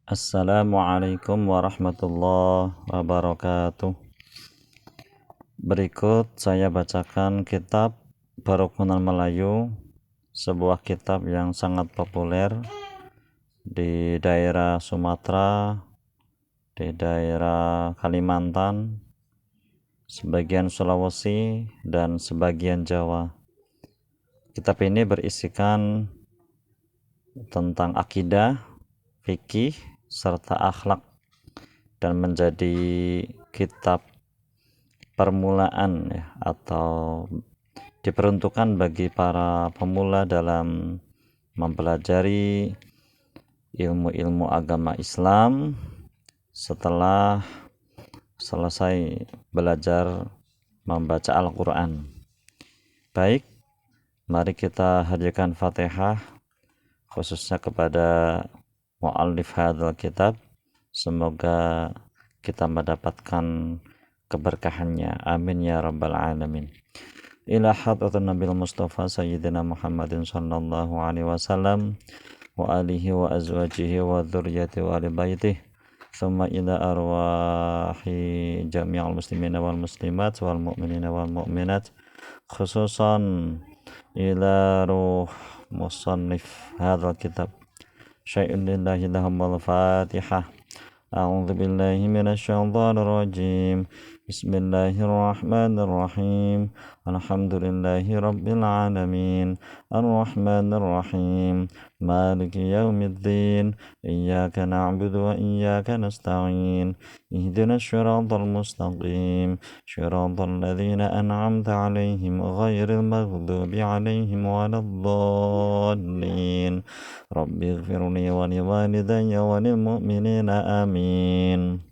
Assalamualaikum warahmatullahi wabarakatuh. Berikut saya bacakan kitab Perukunan Melayu, sebuah kitab yang sangat populer di daerah Sumatera, di daerah Kalimantan, sebagian Sulawesi, dan sebagian Jawa. Kitab ini berisikan tentang akidah, fikih, serta akhlak, dan menjadi kitab permulaan ya, atau diperuntukkan bagi para pemula dalam mempelajari ilmu-ilmu agama Islam setelah selesai belajar membaca Al-Quran. Baik, mari kita hadirkan Fatihah khususnya kepada mu'allif hadzal kitab. Semoga kita mendapatkan keberkahannya, amin ya rabbal alamin. Ila hadratin Nabil Mustafa Sayyidina Muhammadin sallallahu alaihi wasallam wa alihi wa azwajihi wa dzurriyyati wa ali baitih, thumma ila arwahi jami'al muslimina wal muslimat wal mu'minina wal mu'minat, khususan ila ruh musannif hadzal kitab syai'un lillahi lahumul fatihah. A'udzu billahi minasyaitonir rajim. Bismillahirrahmanirrahim. Alhamdulillahi rabbil alamin. Arrahmanir rahim. Maliki yaumiddin. Iyyaka na'budu wa iyyaka nasta'in. Ihdinas siratal mustaqim. Siratal ladzina an'amta 'alaihim ghairil maghdubi 'alaihim waladdallin. Rabbighfirli wa liwalidayya wa lil mu'minina amin.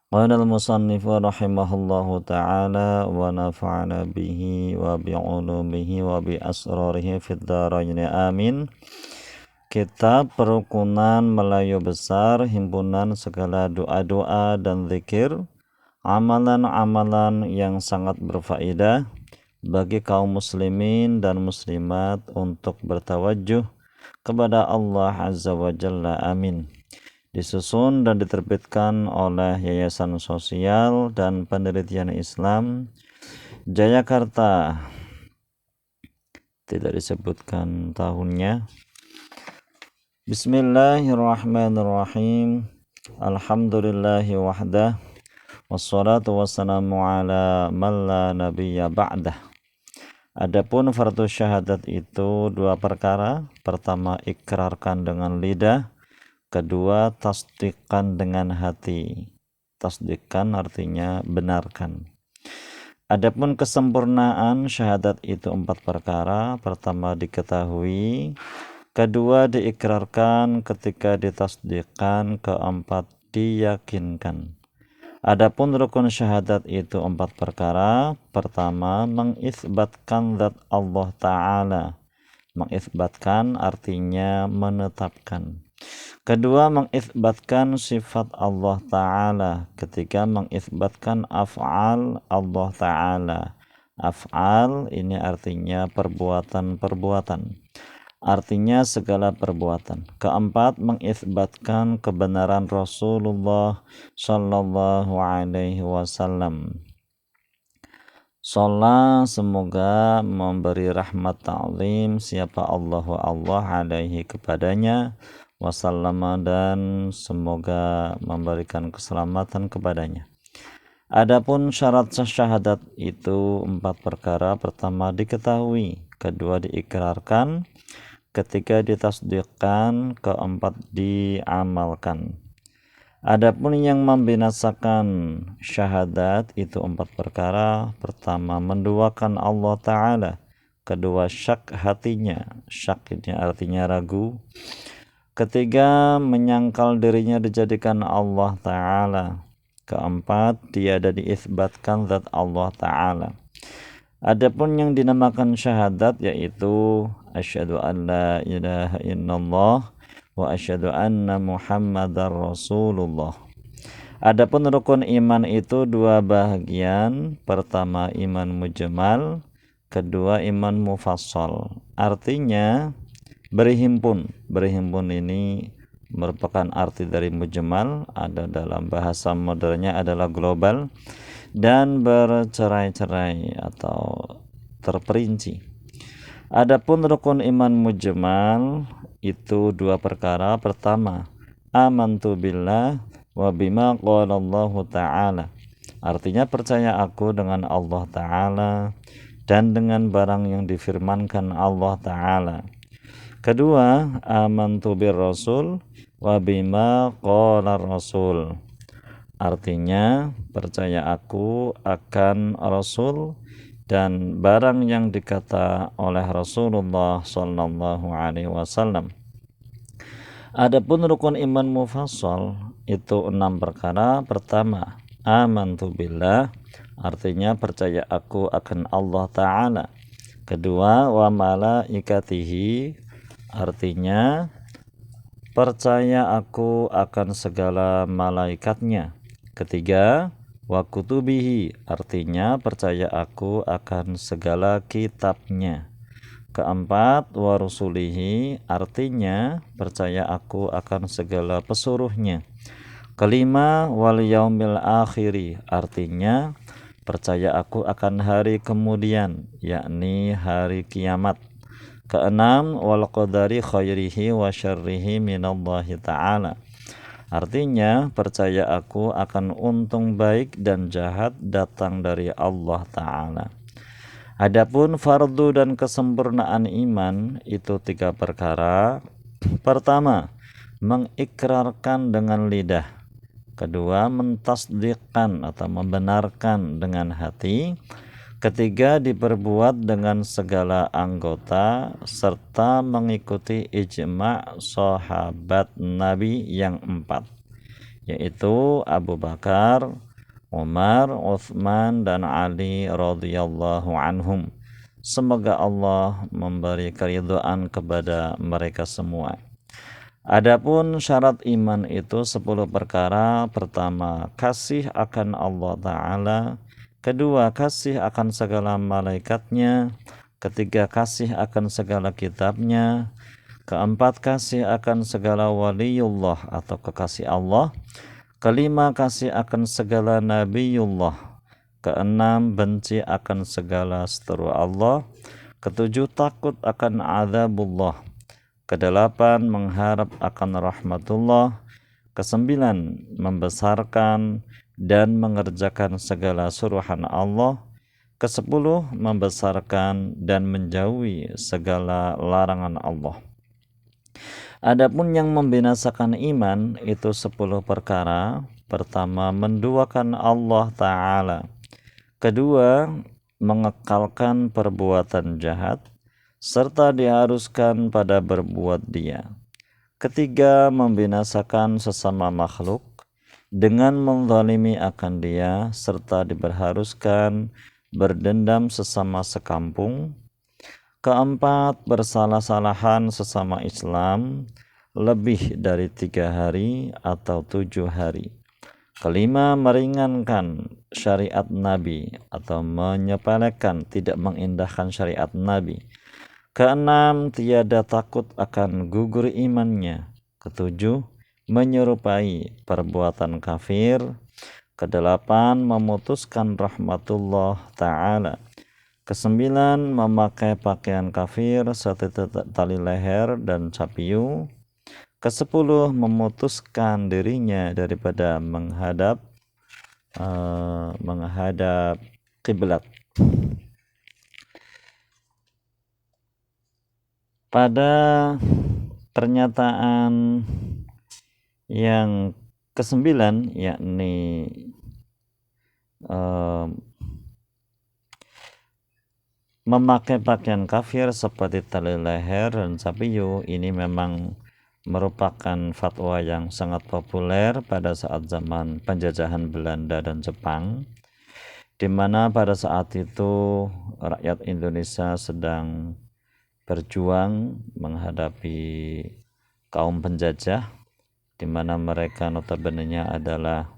Qala al-musannif rahimahullahu ta'ala wa nafa'ana bihi wa bi'ulumihi wa bi asrarihi fid dharain amin. Kitab Perukunan Melayu Besar, himpunan segala doa-doa dan zikir, amalan-amalan yang sangat berfaedah bagi kaum muslimin dan muslimat untuk bertawajuh kepada Allah Azza wa Jalla, amin. Disusun dan diterbitkan oleh Yayasan Sosial dan Penelitian Islam Jayakarta, tidak disebutkan tahunnya. Bismillahirrahmanirrahim. Alhamdulillahi wahdah, wassalatu wassalamu ala man la nabiyya ba'dah. Adapun fardu syahadat itu dua perkara. Pertama, ikrarkan dengan lidah. Kedua, tasdiqkan dengan hati. Tasdiqkan artinya benarkan. Adapun kesempurnaan syahadat itu empat perkara. Pertama, diketahui. Kedua, diikrarkan. Ketiga, ditasdiqkan. Keempat, diyakinkan. Adapun rukun syahadat itu empat perkara. Pertama, mengisbatkan zat Allah Ta'ala. Mengisbatkan artinya menetapkan. Kedua, mengisbatkan sifat Allah Ta'ala. Ketiga, mengisbatkan af'al Allah Ta'ala. Af'al ini artinya perbuatan-perbuatan, artinya segala perbuatan. Keempat, mengisbatkan kebenaran Rasulullah Sallallahu Alaihi Wasallam. Sholat, semoga memberi rahmat ta'zim siapa Allah alaihi kepadanya, wasallama, dan semoga memberikan keselamatan kepadanya. Adapun syarat syahadat itu empat perkara. Pertama, diketahui. Kedua, diikrarkan. Ketiga, ditasdiqkan. Keempat, diamalkan. Adapun yang membinasakan syahadat itu empat perkara. Pertama, menduakan Allah Ta'ala. Kedua, syak hatinya. Syak ini artinya ragu. Ketiga, menyangkal dirinya dijadikan Allah Ta'ala. Keempat, tiada diisbatkan zat Allah Ta'ala. Adapun yang dinamakan syahadat yaitu asyhadu an la ilaha illallah wa asyhadu anna Muhammadar Rasulullah. Adapun rukun iman itu dua bahagian. Pertama, iman mujmal. Kedua, iman mufassal. Artinya berhimpun. Berhimpun ini merupakan arti dari mujmal, ada dalam bahasa modernnya adalah global, dan bercerai-cerai atau terperinci. Adapun rukun iman mujmal itu dua perkara. Pertama, amantu billah wa bima qala Allah Ta'ala. Artinya percaya aku dengan Allah Ta'ala dan dengan barang yang difirmankan Allah Ta'ala. Kedua, amantu bir rasul wa bima qala rasul. Artinya percaya aku akan Rasul dan barang yang dikata oleh Rasulullah sallallahu alaihi wasallam. Adapun rukun iman mufassal itu 6 perkara. Pertama, amantu billah, artinya percaya aku akan Allah Ta'ala. Kedua, wa malaikatihi, artinya percaya aku akan segala malaikatnya. Ketiga, wa kutubihi, artinya percaya aku akan segala kitabnya. Keempat, wa rusulihi, artinya percaya aku akan segala pesuruhnya. Kelima, wal yaumil akhiri, artinya percaya aku akan hari kemudian, yakni hari kiamat. Keenam, wal qadari khairihi wa syarrihi minallahi ta'ala, artinya percaya aku akan untung baik dan jahat datang dari Allah Ta'ala. Adapun fardu dan kesempurnaan iman itu 3 perkara. Pertama, mengikrarkan dengan lidah. Kedua, mentasdiqkan atau membenarkan dengan hati. Ketiga, diperbuat dengan segala anggota serta mengikuti ijma' sahabat Nabi yang 4, yaitu Abu Bakar, Umar, Utsman, dan Ali radhiyallahu anhum. Semoga Allah memberi keridhaan kepada mereka semua. Adapun syarat iman itu 10 perkara. Pertama, kasih akan Allah Ta'ala. Kedua, kasih akan segala malaikatnya. Ketiga, kasih akan segala kitabnya. Keempat, kasih akan segala waliullah atau kekasih Allah. Kelima, kasih akan segala nabiullah. Keenam, benci akan segala seteru Allah. Ketujuh, takut akan azabullah. Kedelapan, mengharap akan rahmatullah. Kesembilan, membesarkan dan mengerjakan segala suruhan Allah. Kesepuluh, membesarkan dan menjauhi segala larangan Allah. Adapun yang membinasakan iman itu 10 perkara. Pertama, menduakan Allah Ta'ala. Kedua, mengekalkan perbuatan jahat serta diharuskan pada berbuat dia. Ketiga, membinasakan sesama makhluk dengan menzalimi akan dia serta diberharuskan berdendam sesama sekampung. Keempat, bersalah-salahan sesama Islam lebih dari 3 hari atau 7 hari. Kelima, meringankan syariat Nabi atau menyepelekan, tidak mengindahkan syariat Nabi. Keenam, tiada takut akan gugur imannya. Ketujuh, menyerupai perbuatan kafir. Kedelapan, memutuskan rahmatullah Ta'ala. Kesembilan, memakai pakaian kafir seperti tali leher dan capiu. Kesepuluh, memutuskan dirinya daripada menghadap kiblat. Pada pernyataan yang ke-9, yakni memakai pakaian kafir seperti tali leher dan capiu, ini memang merupakan fatwa yang sangat populer pada saat zaman penjajahan Belanda dan Jepang, di mana pada saat itu rakyat Indonesia sedang berjuang menghadapi kaum penjajah, di mana mereka notabene-nya adalah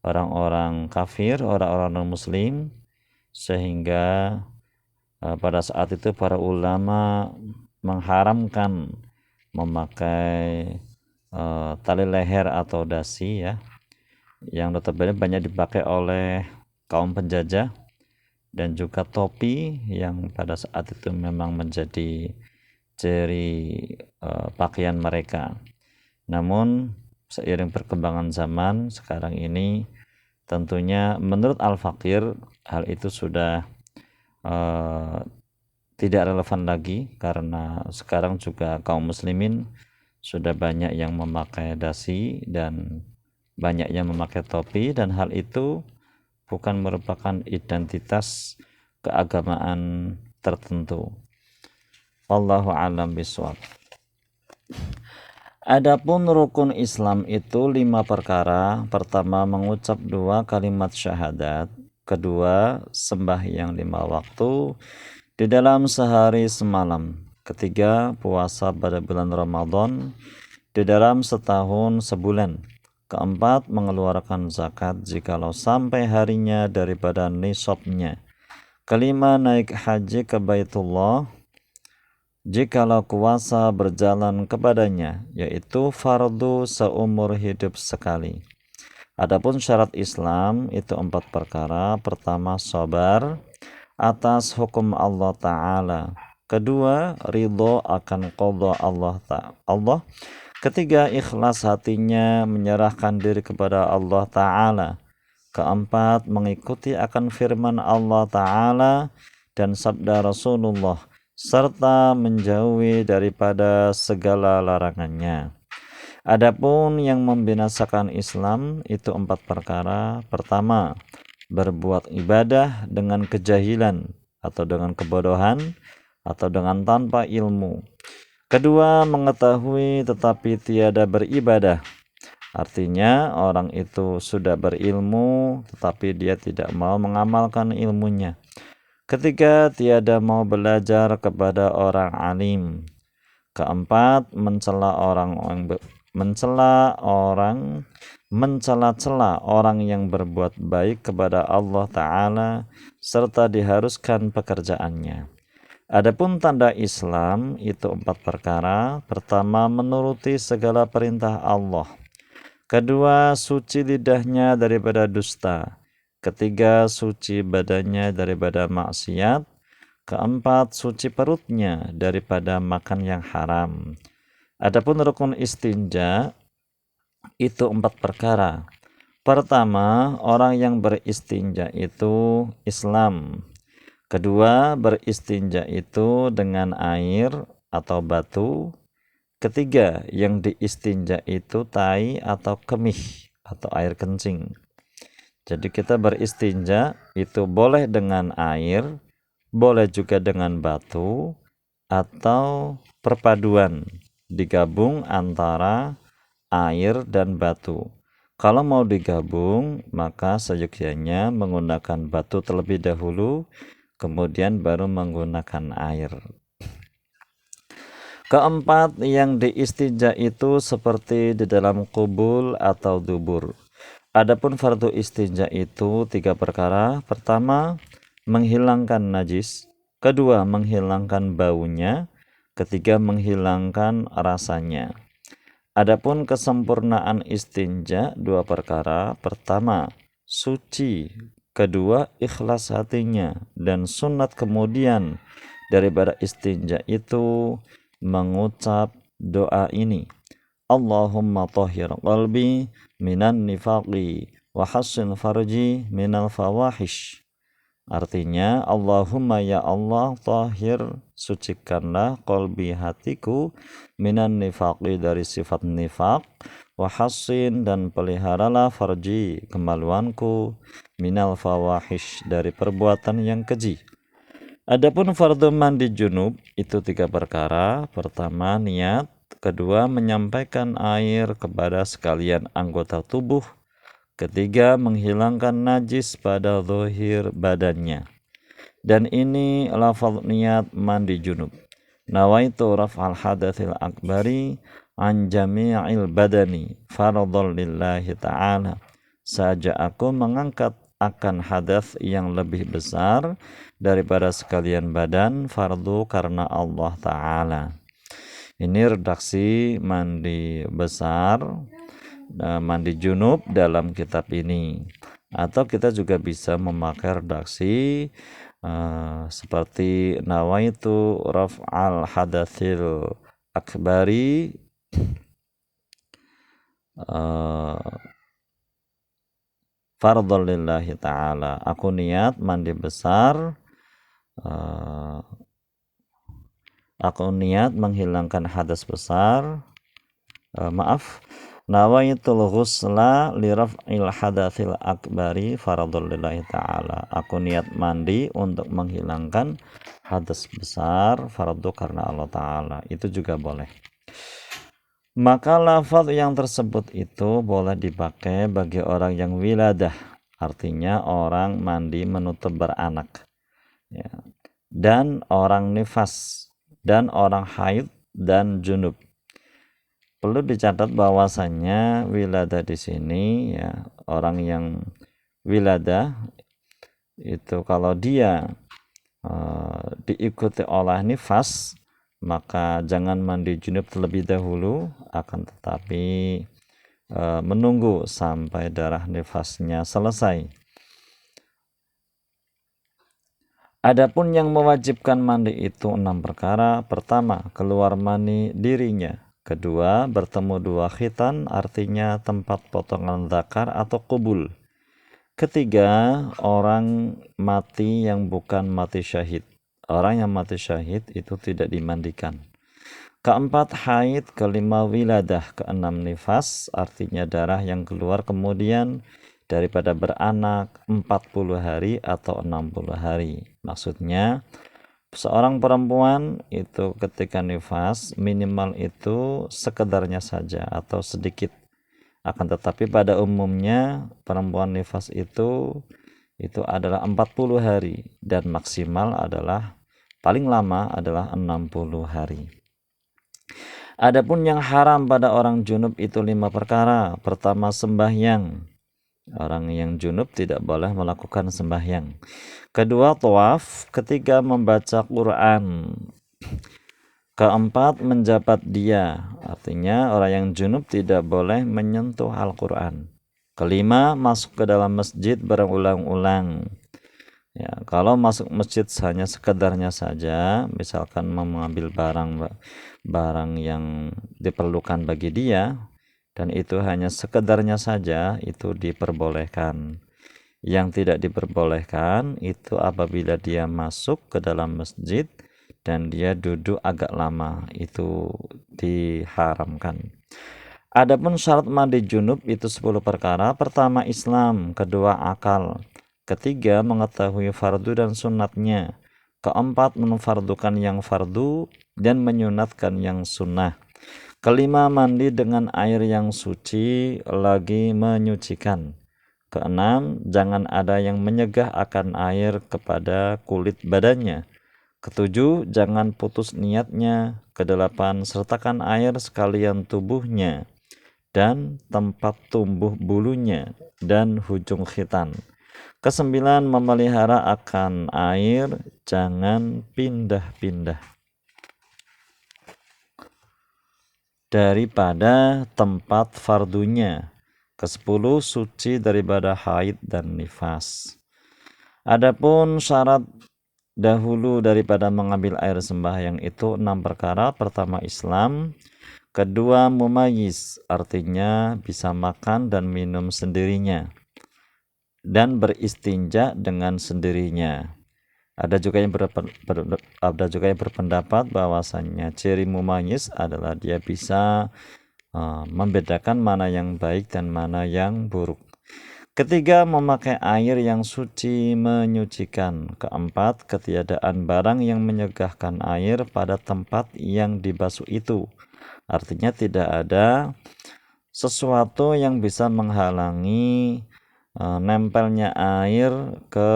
orang-orang kafir, orang-orang non-muslim, sehingga pada saat itu para ulama mengharamkan memakai tali leher atau dasi ya, yang notabene banyak dipakai oleh kaum penjajah, dan juga topi yang pada saat itu memang menjadi ciri pakaian mereka. Namun seiring perkembangan zaman sekarang ini, tentunya menurut Al-Fakir hal itu sudah tidak relevan lagi, karena sekarang juga kaum muslimin sudah banyak yang memakai dasi dan banyak yang memakai topi, dan hal itu bukan merupakan identitas keagamaan tertentu. Wallahu a'lam bishawab. Adapun rukun Islam itu 5 perkara. Pertama, mengucap 2 kalimat syahadat. Kedua, sembahyang 5 waktu di dalam sehari semalam. Ketiga, puasa pada bulan Ramadan di dalam setahun sebulan. Keempat, mengeluarkan zakat jikalau sampai harinya daripada nisabnya. Kelima, naik haji ke Baitullah jikalau kuasa berjalan kepadanya, yaitu fardu seumur hidup sekali. Adapun syarat Islam itu 4 perkara. Pertama, sabar atas hukum Allah Ta'ala. Kedua, ridho akan qadha Allah. Ketiga, ikhlas hatinya menyerahkan diri kepada Allah Ta'ala. Keempat, mengikuti akan firman Allah Ta'ala dan sabda Rasulullah, serta menjauhi daripada segala larangannya. Adapun yang membinasakan Islam itu 4 perkara. Pertama, berbuat ibadah dengan kejahilan atau dengan kebodohan atau dengan tanpa ilmu. Kedua, mengetahui tetapi tiada beribadah. Artinya orang itu sudah berilmu tetapi dia tidak mau mengamalkan ilmunya. Ketiga, tiada mau belajar kepada orang alim. Keempat, mencela orang yang berbuat baik kepada Allah Ta'ala serta diharuskan pekerjaannya. Adapun tanda Islam itu 4 perkara. Pertama, menuruti segala perintah Allah. Kedua, suci lidahnya daripada dusta. Ketiga, suci badannya daripada maksiat. Keempat, suci perutnya daripada makan yang haram. Adapun rukun istinja itu 4 perkara. Pertama, orang yang beristinja itu Islam. Kedua, beristinja itu dengan air atau batu. Ketiga, yang diistinja itu tai atau kemih atau air kencing. Jadi kita beristinja itu boleh dengan air, boleh juga dengan batu, atau perpaduan digabung antara air dan batu. Kalau mau digabung, maka seyogyanya menggunakan batu terlebih dahulu, kemudian baru menggunakan air. Keempat, yang diistinja itu seperti di dalam kubul atau dubur. Adapun fardu istinja itu 3 perkara. Pertama, menghilangkan najis. Kedua, menghilangkan baunya. Ketiga, menghilangkan rasanya. Adapun kesempurnaan istinja 2 perkara. Pertama, suci. Kedua, ikhlas hatinya. Dan sunat kemudian daripada istinja itu mengucap doa ini: Allahumma tahhir qalbi minan nifaqi wa hassin farji minal fawahish. Artinya, Allahumma ya Allah, tahhir, sucikanlah qalbi, hatiku, minan nifaqi, dari sifat nifaq, wa hassin, dan peliharalah farji, kemaluanku, minal fawahish, dari perbuatan yang keji. Adapun fardu mandi junub itu 3 perkara. Pertama, niat. Kedua, menyampaikan air kepada sekalian anggota tubuh. Ketiga, menghilangkan najis pada zahir badannya. Dan ini lafaz niat mandi junub: nawaitu raf'al hadatsil akbari an jami'il badani faradhan lillahi ta'ala. Saja aku mengangkat akan hadas yang lebih besar daripada sekalian badan, fardu karena Allah Ta'ala. Ini redaksi mandi besar, mandi junub dalam kitab ini. Atau kita juga bisa memakai redaksi seperti nawaitu raf'al hadatsil akbari fardhon lillahi ta'ala. Aku niat mandi besar, aku niat menghilangkan hadas besar, nawaitul ghusla li raf'il hadatsil akbari fardhon lillahi ta'ala. Aku niat mandi untuk menghilangkan hadas besar, fardu karena Allah Ta'ala. Itu juga boleh. Maka lafaz yang tersebut itu boleh dipakai bagi orang yang wiladah, artinya orang mandi menutup beranak, ya, dan orang nifas, dan orang haid dan junub. Perlu dicatat bahwasannya wiladah di sini, ya, orang yang wiladah itu kalau dia diikuti oleh nifas, maka jangan mandi junub terlebih dahulu, akan tetapi menunggu sampai darah nifasnya selesai. Adapun yang mewajibkan mandi itu 6 perkara. Pertama, keluar mani dirinya. Kedua, bertemu 2 khitan, artinya tempat potongan zakar atau kubul. Ketiga, orang mati yang bukan mati syahid. Orang yang mati syahid itu tidak dimandikan. Keempat, haid. Kelima, wiladah. Keenam, nifas, artinya darah yang keluar kemudian daripada beranak 40 hari atau 60 hari. Maksudnya, seorang perempuan itu ketika nifas minimal itu sekedarnya saja atau sedikit. Akan tetapi pada umumnya perempuan nifas itu adalah 40 hari dan maksimal adalah paling lama adalah 60 hari. Adapun yang haram pada orang junub itu 5 perkara. Pertama, sembahyang. Orang yang junub tidak boleh melakukan sembahyang. Kedua, tawaf. Ketiga, membaca Quran. Keempat, menjabat dia, artinya orang yang junub tidak boleh menyentuh Al-Quran. Kelima, masuk ke dalam masjid berulang-ulang. Ya, kalau masuk masjid hanya sekedarnya saja, misalkan mengambil barang yang diperlukan bagi dia, dan itu hanya sekedarnya saja, itu diperbolehkan. Yang tidak diperbolehkan itu apabila dia masuk ke dalam masjid dan dia duduk agak lama, itu diharamkan. Adapun syarat mandi junub itu 10 perkara. Pertama, Islam. Kedua, akal. Ketiga, mengetahui fardu dan sunatnya. Keempat, memfardukan yang fardu dan menyunatkan yang sunnah. Kelima, mandi dengan air yang suci lagi menyucikan. Keenam, jangan ada yang menyegah akan air kepada kulit badannya. Ketujuh, jangan putus niatnya. Kedelapan, sertakan air sekalian tubuhnya dan tempat tumbuh bulunya dan hujung khitan. Kesembilan, memelihara akan air, jangan pindah-pindah daripada tempat fardunya. Kesepuluh, suci daripada haid dan nifas. Adapun syarat dahulu daripada mengambil air sembahyang itu 6 perkara. Pertama, Islam. Kedua, mumayyiz, artinya bisa makan dan minum sendirinya dan beristinja dengan sendirinya. Ada juga yang berpendapat bahwasannya ciri mumayyiz adalah dia bisa membedakan mana yang baik dan mana yang buruk. Ketiga, memakai air yang suci menyucikan. Keempat, ketiadaan barang yang menyegahkan air pada tempat yang dibasuh itu. Artinya tidak ada sesuatu yang bisa menghalangi nempelnya air ke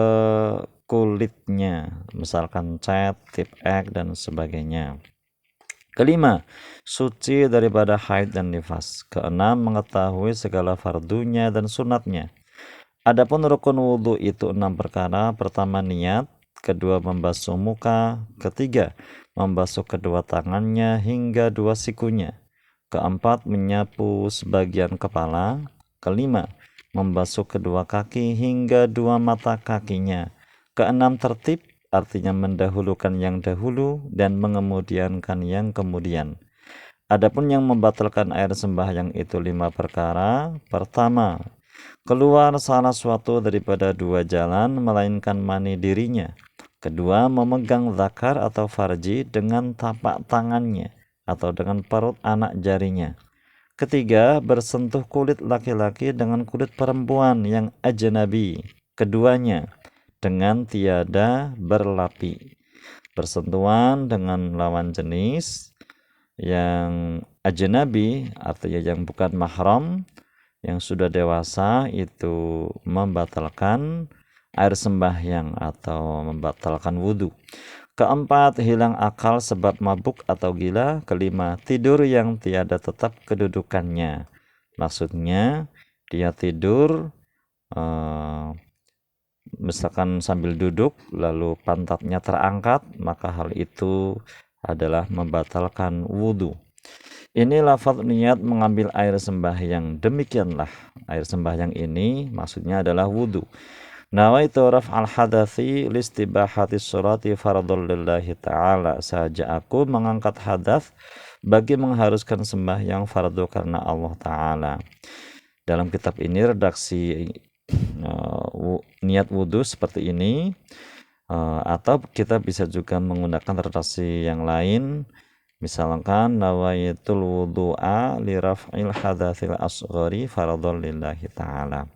kulitnya, misalkan cat, tip ek, dan sebagainya. Kelima, suci daripada haid dan nifas. Keenam, mengetahui segala fardunya dan sunatnya. Adapun rukun wudhu itu 6 perkara. Pertama, niat. kedua membasuh muka, ketiga membasuh kedua tangannya hingga dua sikunya, keempat menyapu sebagian kepala, kelima membasuh kedua kaki hingga dua mata kakinya, keenam tertib, artinya mendahulukan yang dahulu dan mengemudiankan yang kemudian. Adapun yang membatalkan air sembahyang itu 5 perkara. Pertama, keluar salah suatu daripada dua jalan melainkan mani dirinya. Kedua, memegang zakar atau farji dengan tapak tangannya atau dengan perut anak jarinya. Ketiga, bersentuh kulit laki-laki dengan kulit perempuan yang ajnabi. Keduanya, dengan tiada berlapi. Bersentuhan dengan lawan jenis yang ajnabi, artinya yang bukan mahram, yang sudah dewasa, itu membatalkan air sembahyang atau membatalkan wudhu. Keempat, hilang akal sebab mabuk atau gila. Kelima, tidur yang tiada tetap kedudukannya. Maksudnya dia tidur misalkan sambil duduk lalu pantatnya terangkat, maka hal itu adalah membatalkan wudhu. Ini lafaz niat mengambil air sembahyang. Demikianlah air sembahyang ini maksudnya adalah wudhu. Nawaitu raf'al hadathi listibahati surati fardul lillahi ta'ala. Saja aku mengangkat hadas bagi mengharuskan sembahyang fardu karena Allah Ta'ala. Dalam kitab ini redaksi niat wudhu seperti ini, atau kita bisa juga menggunakan redaksi yang lain, misalkan nawaitul wudhu'a li raf'il hadatsil asghari fardhul lillahi ta'ala.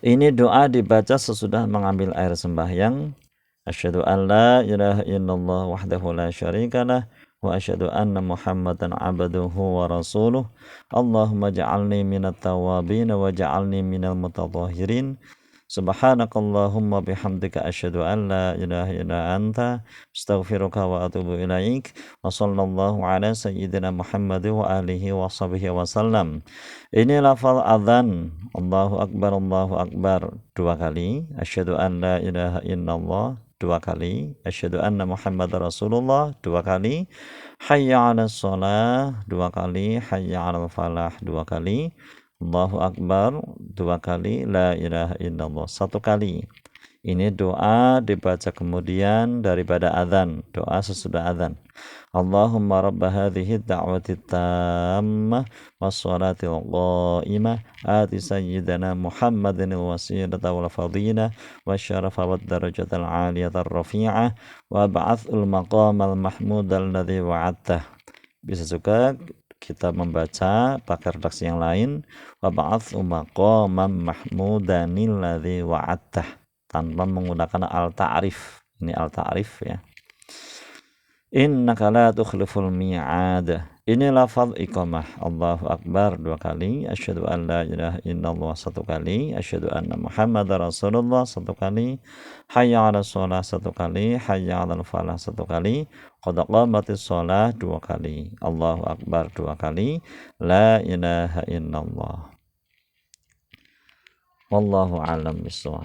Ini doa dibaca sesudah mengambil air sembahyang. Asyhadu an la ilaha illallah wahdahu la syarikalah wa asyhadu anna Muhammadan abduhu wa rasuluh. Allahumma ja'alni minat tawabin wa ja'alni minal mutatahhirin. Subhanakallahumma bihamdika asyhadu an la ilaha illa anta astaghfiruka wa atubu ilaik. Wa sallallahu ala sayyidina Muhammad wa alihi wa sahbihi wa sallam. Ini lafal adzan, Allahu akbar 2 kali, asyhadu an la ilaha illallah 2 kali, asyhadu anna Muhammadar Rasulullah 2 kali, hayya 'alas shalah 2 kali, hayya 'alal falah 2 kali, Allahu akbar 2 kali, la ilaha illallah 1 kali. Ini doa dibaca kemudian daripada adzan, doa sesudah adzan. Allahumma rabba hadhihi da'wati tammah was-salatil qa'imah ati sayyidina Muhammadin al-wasilata wal fadhilah wasyarafa wad darajatal 'aliyata rafi'ah wa ba'athul maqamal mahmud alladzi wa'adtah. Bisa juga kita membaca pakai redaksi yang lain, wa ba'athul maqamal mahmudanil ladzi wa'adtah, tanpa menggunakan al-ta'rif. Ini al-ta'rif ya. Innaka la tukhliful mi'ad. Ini lafaz iqamah. Allahu akbar 2 kali, asyhadu an la ilaha illallah 1 kali, asyhadu anna Muhammadar Rasulullah 1 kali, hayya 'alas shalah 1 kali, hayya 'alal falah 1 kali, qad qamatis shalah 2 kali, Allahu akbar 2 kali, la ilaha illallah. Wallahu a'lam bishawab.